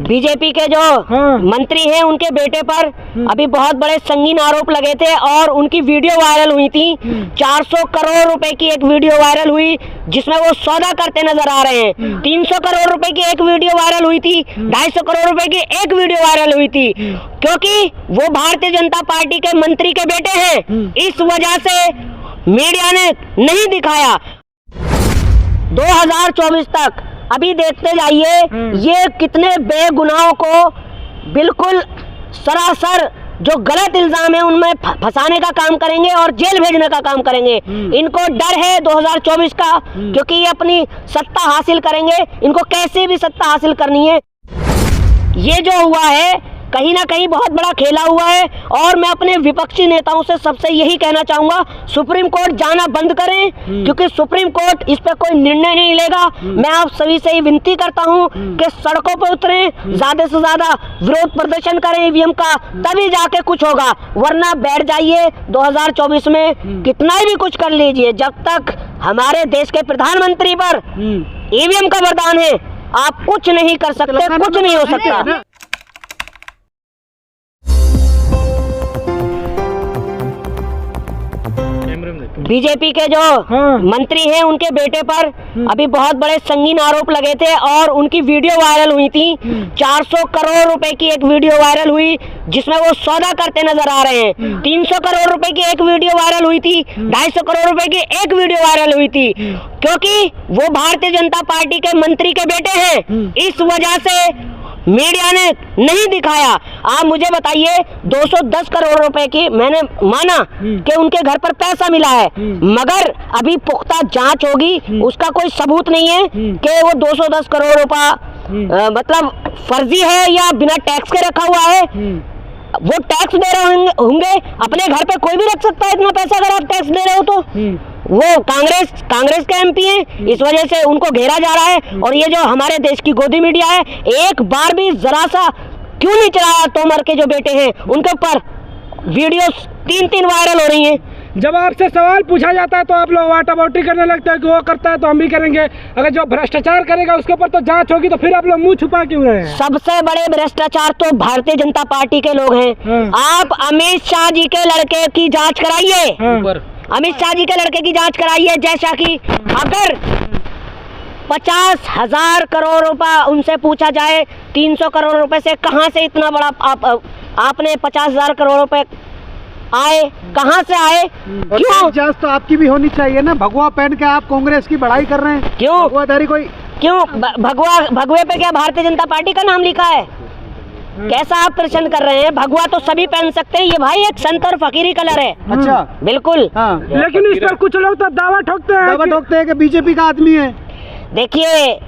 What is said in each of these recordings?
BJP के जो मंत्री हैं उनके बेटे पर अभी बहुत बड़े संगीन आरोप लगे थे और उनकी वीडियो वायरल हुई थी। 400 करोड़ रुपए की एक वीडियो वायरल हुई जिसमें वो सौदा करते नजर आ रहे हैं। 300 करोड़ रुपए की एक वीडियो वायरल हुई थी, 250 करोड़ रुपए की एक वीडियो वायरल हुई थी, क्योंकि वो भारतीय जनता पार्टी के मंत्री के बेटे हैं। इस वजह से मीडिया ने नहीं दिखाया। 2024 तक अभी देखते जाइए ये कितने बेगुनाहों को बिल्कुल सरासर जो गलत इल्जाम है उनमें फंसाने का काम करेंगे और जेल भेजने का काम करेंगे। इनको डर है 2024 का, क्योंकि ये अपनी सत्ता हासिल करेंगे। इनको कैसे भी सत्ता हासिल करनी है। ये जो हुआ है कहीं ना कहीं बहुत बड़ा खेला हुआ है और मैं अपने विपक्षी नेताओं से सबसे यही कहना चाहूंगा, सुप्रीम कोर्ट जाना बंद करें, क्योंकि सुप्रीम कोर्ट इस पे कोई निर्णय नहीं लेगा। मैं आप सभी से ही विनती करता हूं कि सड़कों पर उतरें, ज्यादा से ज्यादा विरोध प्रदर्शन करें ईवीएम का, तभी जाके कुछ होगा, वरना बैठ जाइए 2024 में कितना भी कुछ कर लीजिए। जब तक हमारे देश के प्रधानमंत्री पर ईवीएम का वरदान है आप कुछ नहीं कर सकते, कुछ नहीं हो सकता। बीजेपी के जो मंत्री हैं उनके बेटे पर अभी बहुत बड़े संगीन आरोप लगे थे और उनकी वीडियो वायरल हुई थी। 400 करोड़ रुपए की एक वीडियो वायरल हुई जिसमें वो सौदा करते नजर आ रहे हैं। 300 करोड़ रुपए की एक वीडियो वायरल हुई थी, 250 करोड़ रुपए की एक वीडियो वायरल हुई थी, क्योंकि वो भारतीय जनता पार्टी के मंत्री के बेटे हैं। इस वजह से मीडिया ने नहीं दिखाया। आप मुझे बताइए 210 करोड़ रुपए की मैंने माना कि उनके घर पर पैसा मिला है, मगर अभी पुख्ता जांच होगी, उसका कोई सबूत नहीं है कि वो 210 करोड़ रुपया मतलब फर्जी है या बिना टैक्स के रखा हुआ है। वो टैक्स दे रहे होंगे, अपने घर पे कोई भी रख सकता है इतना पैसा अगर आप टैक्स दे रहे हो तो। वो कांग्रेस के एमपी हैं, इस वजह से उनको घेरा जा रहा है। और ये जो हमारे देश की गोदी मीडिया है एक बार भी जरा सा क्यों नहीं चलाया तोमर के जो बेटे हैं उनके ऊपर वीडियोस 3 वायरल हो रही हैं। जब आपसे सवाल पूछा जाता है तो आप लोग वाटाबाटी करने लगते हैं कि वो करता है तो हम भी करेंगे। अगर जो भ्रष्टाचार करेगा उसके ऊपर तो जांच होगी, तो फिर आप लोग मुंह छुपा क्यों रहे हैं? सबसे बड़े भ्रष्टाचार तो भारतीय जनता पार्टी के लोग हैं। आप अमित शाह जी के लड़के की जांच कराइए, अमित शाह जी के लड़के की जांच कराइए। जैसा कि अगर 50,000 करोड़ रुपया उनसे पूछा जाए, 300 करोड़ रुपए से कहां से इतना बड़ा आपने 50,000 करोड़ रुपए आए, कहां से आए? क्यों? जांच तो आपकी भी होनी चाहिए ना। भगवा पहन के आप कांग्रेस की बढ़ाई कर रहे हैं, क्यों? भगवाधारी कोई क्यों? भगवे पे क्या भारतीय जनता पार्टी का नाम लिखा है? कैसा आप प्रश्न कर रहे हैं? भगवा तो सभी पहन सकते हैं, ये भाई एक संत और फकीरी कलर है। अच्छा, बिल्कुल। हाँ। लेकिन इस पर कुछ लोग तो दावा ठोकते हैं कि बीजेपी का आदमी है। देखिए,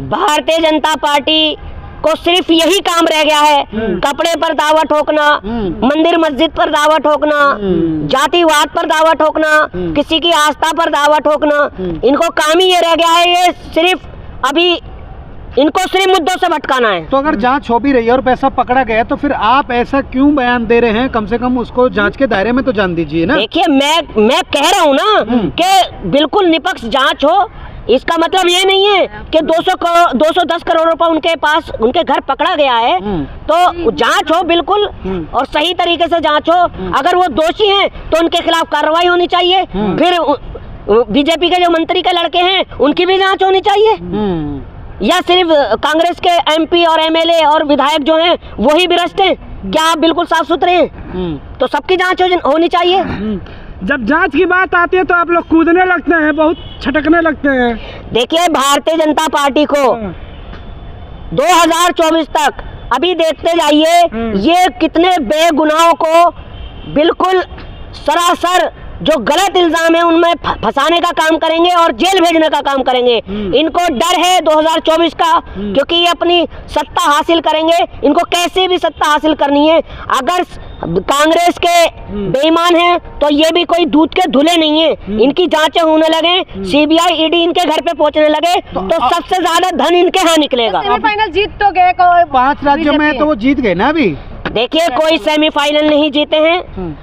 भारतीय जनता पार्टी को सिर्फ यही काम रह गया है, कपड़े पर दावा ठोकना, मंदिर मस्जिद पर दावा ठोकना, जातिवाद पर दावा ठोकना, किसी की आस्था पर दावा ठोकना। इनको काम ही ये रह गया है, ये सिर्फ अभी इनको सिर्फ मुद्दों से भटकाना है। तो अगर जांच हो भी रही है और पैसा पकड़ा गया तो फिर आप ऐसा क्यों बयान दे रहे हैं? कम से कम उसको जांच के दायरे में तो जान दीजिए ना। देखिए, मैं कह रहा हूँ ना कि बिल्कुल निष्पक्ष जांच हो। इसका मतलब ये नहीं है कि 210 करोड़ रुपए उनके पास उनके घर पकड़ा गया है तो जांच हो बिल्कुल और सही तरीके से जांच हो। अगर वो दोषी हैं तो उनके खिलाफ कार्रवाई होनी चाहिए। फिर बीजेपी के जो मंत्री के लड़के हैं उनकी भी जांच होनी चाहिए, या सिर्फ कांग्रेस के एमपी और एमएलए और विधायक जो हैं वही भ्रष्ट हैं? क्या आप बिल्कुल साफ सुथरे हैं? तो सबकी जांच होनी चाहिए। जब जांच की बात आती है तो आप लोग कूदने लगते हैं, बहुत छटकने लगते हैं। देखिए, भारतीय जनता पार्टी को 2024 तक अभी देखते जाइए ये कितने बेगुनाहों को बिल्कुल सरासर जो गलत इल्जाम है उनमें फंसाने का काम करेंगे और जेल भेजने का काम करेंगे। इनको डर है 2024 का, क्योंकि ये अपनी सत्ता हासिल करेंगे। इनको कैसे भी सत्ता हासिल करनी है। अगर कांग्रेस के बेईमान हैं तो ये भी कोई दूध के धुले नहीं है। इनकी जांचें होने लगे, सीबीआई ईडी इनके घर पे पहुंचने लगे तो सबसे ज्यादा धन इनके यहाँ निकलेगा। सेमीफाइनल जीत तो गए 5 राज्यों में, तो वो जीत गए ना। अभी देखिए, कोई सेमीफाइनल नहीं जीते हैं।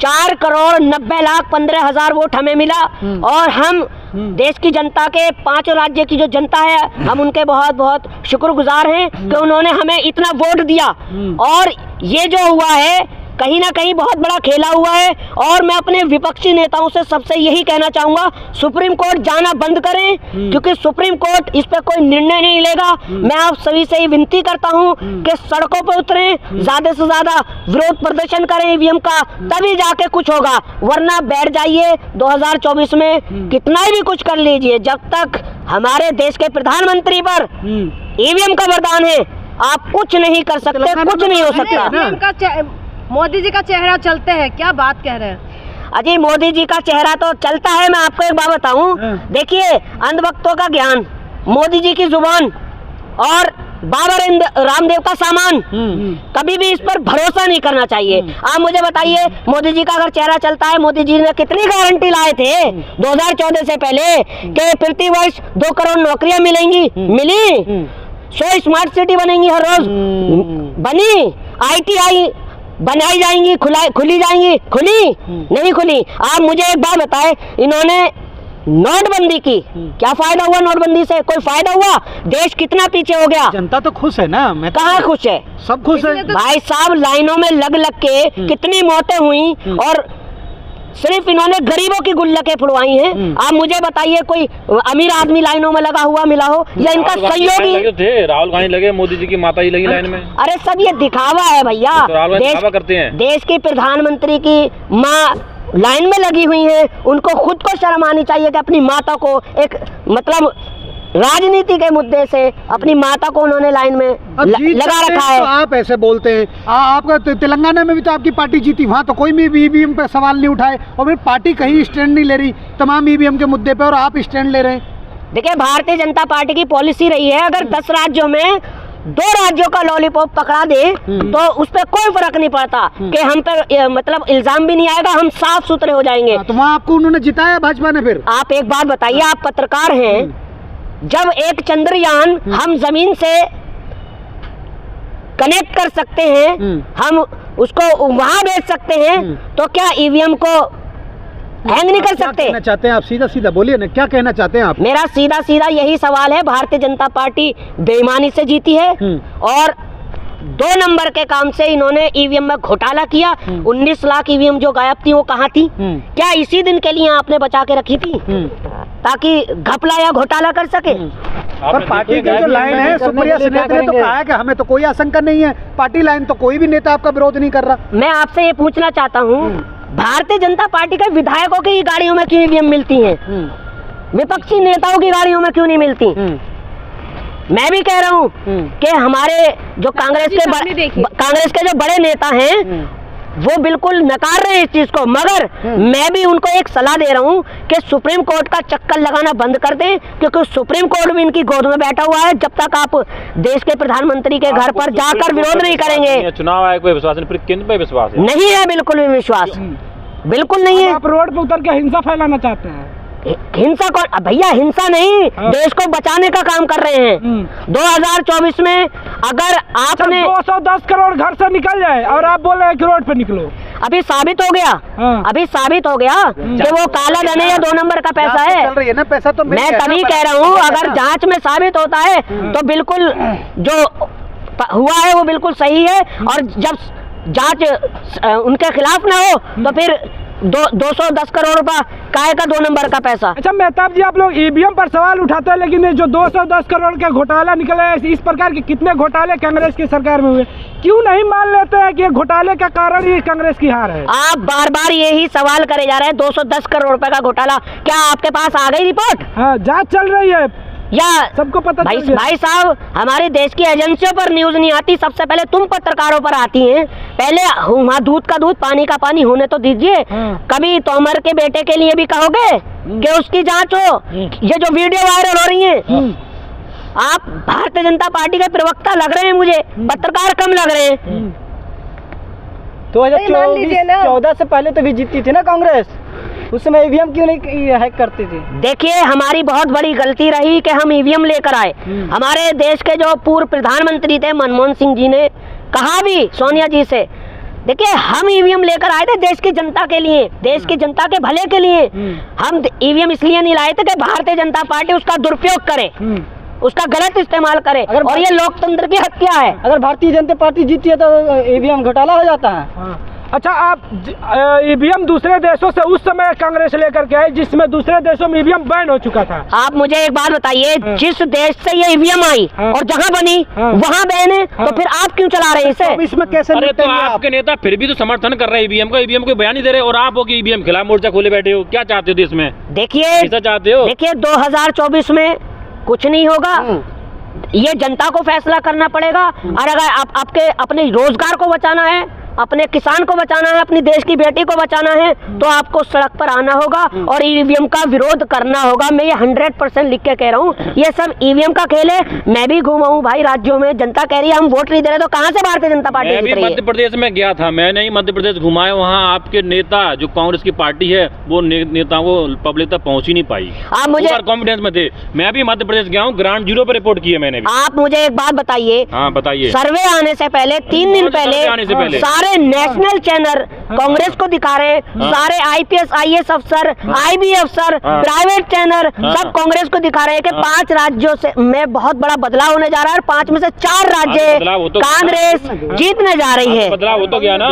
4,90,15,000 वोट हमें मिला और हम देश की जनता के 5 राज्य की जो जनता है, हम उनके बहुत बहुत शुक्रगुजार हैं कि उन्होंने हमें इतना वोट दिया। और ये जो हुआ है कहीं ना कहीं बहुत बड़ा खेला हुआ है। और मैं अपने विपक्षी नेताओं से सबसे यही कहना चाहूंगा, सुप्रीम कोर्ट जाना बंद करें, क्योंकि सुप्रीम कोर्ट इस पे कोई निर्णय नहीं लेगा। मैं आप सभी से ही विनती करता हूं कि सड़कों पर उतरें, ज्यादा से ज्यादा विरोध प्रदर्शन करें ईवीएम का, तभी जाके कुछ होगा। वरना बैठ जाइए 2024 में कितना भी कुछ कर लीजिए, जब तक हमारे देश के प्रधानमंत्री पर ईवीएम का वरदान है आप कुछ नहीं कर सकते, कुछ नहीं हो सकता। मोदी जी का चेहरा चलते हैं, क्या बात कह रहे हैं? अजी मोदी जी का चेहरा तो चलता है। मैं आपको एक बात बताऊं, देखिए अंधभक्तों का ज्ञान, मोदी जी की जुबान और बाबा रामदेव का सामान, कभी भी इस पर भरोसा नहीं करना चाहिए। आप मुझे बताइए, मोदी जी का अगर चेहरा चलता है, मोदी जी ने कितनी गारंटी लाए थे 2014 से पहले कि प्रति वर्ष 2 करोड़ नौकरियां मिलेंगी, मिली। 100 स्मार्ट सिटी बनेंगी, हर रोज बनी। ITI बनाई जाएंगी, खुली जाएंगी, खुली नहीं खुली। आप मुझे एक बात बताएं, इन्होंने नोटबंदी की, क्या फायदा हुआ नोटबंदी से? कोई फायदा हुआ? देश कितना पीछे हो गया। जनता तो खुश है ना, मैं कहाँ खुश है? सब खुश है भाई साहब, लाइनों में लग लग के कितनी मौतें हुई और सिर्फ इन्होंने गरीबों की गुल्लकें फुड़वाई हैं। आप मुझे बताइए, कोई अमीर आदमी लाइनों में लगा हुआ मिला हो, या इनका सहयोगी थे? राहुल गांधी लगे, मोदी जी की माता जी लगी लाइन में। अरे सब ये दिखावा है भैया। तो दिखावा करते हैं। देश की प्रधानमंत्री की माँ लाइन में लगी हुई है, उनको खुद को शर्म आनी चाहिए कि अपनी माता को एक मतलब राजनीति के मुद्दे से अपनी माता को उन्होंने लाइन में लगा रखा है। तो आप ऐसे बोलते हैं, आपका तेलंगाना में भी तो आपकी पार्टी जीती, वहाँ तो कोई भी ईवीएम पे सवाल नहीं उठाए, और फिर पार्टी कहीं स्टैंड नहीं ले रही तमाम ईवीएम के मुद्दे पे, और आप स्टैंड ले रहे हैं। देखिए, भारतीय जनता पार्टी की पॉलिसी रही है, अगर 10 राज्यों में 2 राज्यों का लॉलीपॉप पकड़ा दे तो उस पर कोई फर्क नहीं पड़ता कि हम पर मतलब इल्जाम भी नहीं आएगा, हम साफ सुथरे हो जाएंगे। तो वहाँ आपको उन्होंने जिताया भाजपा ने। फिर आप एक बात बताइए, आप पत्रकार हैं, जब एक चंद्रयान हम जमीन से कनेक्ट कर सकते हैं, हम उसको वहां भेज सकते हैं, तो क्या ईवीएम को हैंग नहीं कर सकते? क्या कहना चाहते हैं आप? सीधा सीधा बोलिए ना, क्या कहना चाहते हैं आप? मेरा सीधा सीधा यही सवाल है, भारतीय जनता पार्टी बेईमानी से जीती है और 2 नंबर के काम से इन्होंने ईवीएम में घोटाला किया। 19 लाख ईवीएम जो गायब थी वो कहाँ थी? क्या इसी दिन के लिए आपने बचा के रखी थी ताकि घपला या घोटाला कर सके? पर पार्टी की जो लाइन है, सुप्रिया नेता ने तो कहा है कि हमें तो कोई आशंका नहीं है, पार्टी लाइन तो कोई भी नेता आपका विरोध नहीं कर रहा। मैं आपसे ये पूछना चाहता हूँ, भारतीय जनता पार्टी के विधायकों की गाड़ियों में क्यों ईवीएम मिलती हैं, विपक्षी नेताओं की गाड़ियों में क्यों नहीं मिलती? मैं भी कह रहा हूँ कि हमारे जो कांग्रेस के जो बड़े नेता हैं वो बिल्कुल नकार रहे हैं इस चीज को, मगर मैं भी उनको एक सलाह दे रहा हूँ कि सुप्रीम कोर्ट का चक्कर लगाना बंद कर दें, क्योंकि सुप्रीम कोर्ट भी इनकी गोद में बैठा हुआ है। जब तक आप देश के प्रधानमंत्री के घर पर जाकर विरोध नहीं करेंगे, चुनाव आयोग पे विश्वास नहीं, फिर किन पे विश्वास है? नहीं है, बिल्कुल भी विश्वास बिल्कुल नहीं है। आप रोड पे उतर के हिंसा फैलाना चाहते हैं? हिंसा कौन? भैया हिंसा नहीं, देश को बचाने का काम कर रहे हैं। 2024 में अगर आपने 210 करोड़ घर से निकल जाए और आप बोल रहे हैं कि रोड पे निकलो, अभी साबित हो गया, अभी साबित हो गया कि वो काला धन है या 2 नंबर का पैसा है। चल रही है ना पैसा, तो मैं तभी कह रहा हूँ, अगर जांच में साबित होता है तो बिल्कुल जो हुआ है वो बिल्कुल सही है, और जब जांच उनके खिलाफ ना हो तो फिर 210 करोड़ रुपया काय का 2 नंबर का पैसा। अच्छा मेहताब जी, आप लोग ईवीएम पर सवाल उठाते हैं, लेकिन ये जो 210 करोड़ का घोटाला निकला है, इस प्रकार के कितने घोटाले कांग्रेस की सरकार में हुए, क्यों नहीं मान लेते हैं कि घोटाले का कारण ही कांग्रेस की हार है? आप बार बार यही सवाल करे जा रहे हैं। 210 करोड़ रुपए का घोटाला, क्या आपके पास आ गई रिपोर्ट? हाँ, जाँच चल रही है या सबको पता? भाई साहब, हमारे देश की एजेंसियों पर न्यूज नहीं आती, सबसे पहले तुम पत्रकारों पर आती हैं। पहले वहाँ दूध का दूध पानी का पानी होने तो दीजिए। कभी तोमर के बेटे के लिए भी कहोगे कि उसकी जांच हो? ये जो वीडियो वायरल हो रही है, आप भारतीय जनता पार्टी के प्रवक्ता लग रहे हैं मुझे, पत्रकार कम लग रहे हैं। 2014 से पहले तो भी जीतती थी ना कांग्रेस, उस समय ईवीएम क्यों नहीं हैक करती थी? देखिए, हमारी बहुत बड़ी गलती रही कि हम ईवीएम लेकर आए। हमारे देश के जो पूर्व प्रधानमंत्री थे मनमोहन सिंह जी ने कहा भी सोनिया जी से, देखिए, हम ईवीएम लेकर आए थे देश की जनता के लिए, देश की जनता के भले के लिए। हम ईवीएम इसलिए नहीं लाए थे कि भारतीय जनता पार्टी उसका दुरुपयोग करे, उसका गलत इस्तेमाल करे, और ये लोकतंत्र की हत्या है। अगर भारतीय जनता पार्टी जीती है तो ईवीएम घोटाला हो जाता है। अच्छा, आप ईवीएम दूसरे देशों से उस समय कांग्रेस लेकर के आई जिसमें दूसरे देशों में ईवीएम बैन हो चुका था। आप मुझे एक बात बताइए, जिस देश से ये ईवीएम आई और जहां बनी वहां बैन है, तो फिर आप क्यों चला रहे हैं इसे? अब इसमें कैसे अरे तो निपटेंगे आप? आपके नेता फिर भी तो समर्थन कर रहे हैं ईवीएम का, ईवीएम को बयान नहीं दे रहे, और आप हो कि ईवीएम खिलाफ मोर्चा खोले बैठे हो। क्या चाहते हो देश में? देखिए, ऐसा चाहते हो? देखिए 2024 में कुछ नहीं होगा, ये जनता को फैसला करना पड़ेगा। और अगर आपके अपने रोजगार को बचाना है, अपने किसान को बचाना है, अपनी देश की बेटी को बचाना है, तो आपको सड़क पर आना होगा और ईवीएम का विरोध करना होगा। मैं ये 100% लिख के कह रहा हूँ, ये सब ईवीएम का खेल है। मैं भी घूमा हूँ भाई राज्यों में, जनता कह रही है हम वोट नहीं दे रहे, तो कहाँ से भारतीय जनता पार्टी मैं भी जीत रही है? मध्य प्रदेश में गया था, मैंने ही मध्य प्रदेश घुमाया, वहाँ आपके नेता जो कांग्रेस की पार्टी है वो नेताओं को पब्लिक तक पहुँच ही नहीं पाई। आप मुझे कॉन्फिडेंस में थे। मैं भी मध्य प्रदेश गया हूँ, ग्राउंड जीरो पे रिपोर्ट की है मैंने भी। आप मुझे एक बात बताइए, हाँ बताइए। सर्वे आने से पहले 3 दिन सर्वे आने से पहले सारे नेशनल चैनल कांग्रेस को दिखा रहे, सारे आईपीएस आईएएस अफसर, आईबी अफसर, प्राइवेट चैनल सब कांग्रेस को दिखा रहे हैं कि 5 राज्यों से में बहुत बड़ा बदलाव होने जा रहा है और 5 में से 4 राज्य कांग्रेस जीतने जा रही है। बदलाव हो तो गया ना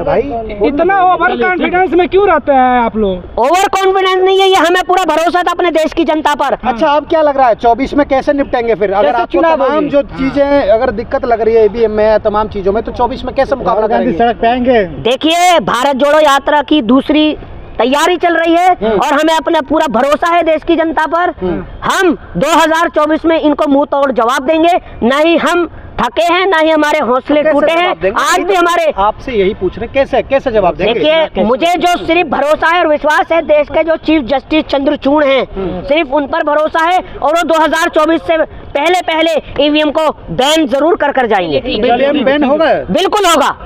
भाई। इतना ओवर कॉन्फिडेंस में क्यों रहते हैं आप लोग? ओवर कॉन्फिडेंस नहीं है, ये हमें पूरा भरोसा था अपने देश की जनता पर। अच्छा, अब क्या लग रहा है 24 में कैसे निपटेंगे फिर? अगर आपको तमाम जो चीजें अगर दिक्कत लग रही है ईवीएम में, तमाम चीजों में, तो 24 में कैसे मुकाबला करेंगे? सड़क पे आएंगे? देखिए, भारत जोड़ो यात्रा की दूसरी तैयारी चल रही है और हमें अपना पूरा भरोसा है देश की जनता पर। हम 2024 में इनको मुंह तोड़ जवाब देंगे। नहीं हम थके हैं, ना ही हमारे हौसले टूटे हैं। आज भी हमारे आपसे यही पूछ रहे, कैसे जवाब देंगे? देखिए, मुझे जो सिर्फ भरोसा है और विश्वास है, देश के जो चीफ जस्टिस चंद्रचूड़ हैं, सिर्फ उन पर भरोसा है और वो 2024 से पहले ईवीएम को बैन जरूर कर जाएंगे। बैन होगा? बिल्कुल होगा।